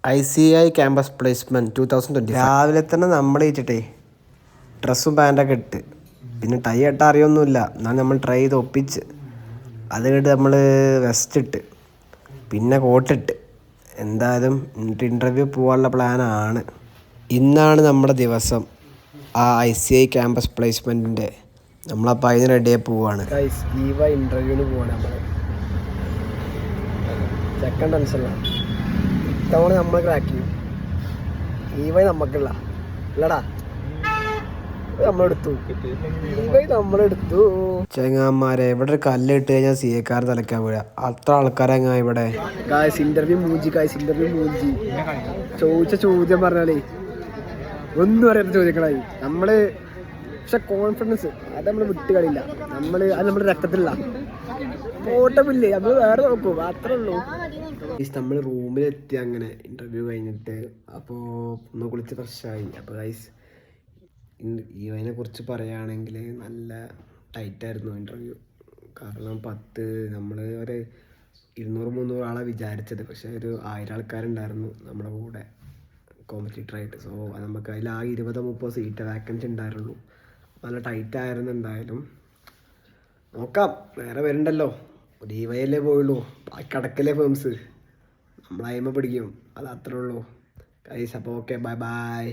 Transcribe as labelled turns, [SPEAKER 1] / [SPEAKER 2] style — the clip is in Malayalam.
[SPEAKER 1] ICI ക്യാമ്പസ് പ്ലേസ്മെൻറ്റ് 2020 രാവിലെ തന്നെ നമ്മൾ ഇച്ചിട്ടേ ഡ്രസ്സും പാൻറ്റൊക്കെ ഇട്ട് പിന്നെ ടൈ ഇട്ടാൽ അറിയൊന്നുമില്ല എന്നാലും നമ്മൾ ട്രൈ ചെയ്ത് ഒപ്പിച്ച് അത് കഴിഞ്ഞിട്ട് നമ്മൾ വെസ്റ്റ് ഇട്ട് പിന്നെ കോട്ടിട്ട് എന്തായാലും ഇൻ്റർവ്യൂ പോകാനുള്ള പ്ലാനാണ്. ഇന്നാണ് നമ്മുടെ ദിവസം, ആ ICI ക്യാമ്പസ് പ്ലേസ്മെൻറ്റിൻ്റെ. നമ്മളപ്പോൾ അതിന് റെഡിയായി പോവാണ്. ഇൻ്റർവ്യൂവിന് പോവാണ് നമ്മൾ. സെക്കൻഡ് ടെൻഷനിലാണ്. ഇത്തവണ നമ്മൾ ക്രാക്ക് ചെയ്യും. നമുക്കുള്ള ഇല്ലടാ, നമ്മളെടുത്തു. നമ്മളെടുത്തു. ചെങ്ങാന്മാരെ, ഇവിടെ ഒരു കല്ലിട്ട് കഴിഞ്ഞാൽ CA തലയ്ക്കാൻ വീഴ. അത്ര ആൾക്കാരെങ്ങാ ഇവിടെ. ഇന്റർവ്യൂ മൂഞ്ചി. ചോദിച്ച ചോദ്യം പറഞ്ഞാലേ ഒന്നും അറിയാത്ത ചോദിക്കണായി നമ്മള്. പക്ഷെ കോൺഫിഡൻസ് അത് നമ്മൾ വിട്ട് കളിയില്ല. അത് നമ്മുടെ രക്തത്തിലുള്ള ഓട്ടമില്ലേ, നമ്മൾ വേറെ നോക്കും, അത്രേ ഉള്ളൂ. നമ്മൾ റൂമിലെത്തി അങ്ങനെ ഇൻ്റർവ്യൂ കഴിഞ്ഞിട്ട്. അപ്പോൾ ഒന്ന് കുളിച്ച് ഫ്രഷായി. അപ്പോൾ ഗൈസ്, ഇതിനെ കുറിച്ച് പറയുകയാണെങ്കിൽ നല്ല ടൈറ്റായിരുന്നു ഇൻ്റർവ്യൂ. കാരണം നമ്മൾ ഒരു 200-300 ആളെ വിചാരിച്ചത്, പക്ഷേ ഒരു 1000 ആൾക്കാരുണ്ടായിരുന്നു നമ്മുടെ കൂടെ കോമ്പറ്റീറ്ററായിട്ട്. സോ നമുക്ക് അതിൽ ആ 20-30 സീറ്റ് വാക്കൻസി ഉണ്ടായിരുന്നുള്ളൂ. നല്ല ടൈറ്റായിരുന്നു. എന്തായാലും നോക്കാം, വേറെ വരുന്നുണ്ടല്ലോ. DYല്ലേ പോയുള്ളൂ, ബാക്കി അടക്കല്ലേ ഫേംസ്. നമ്മളതിമ പിടിക്കും, അത് അത്രേ ഉള്ളൂ ഗൈസ്. അപ്പോൾ ഓക്കെ, ബൈ.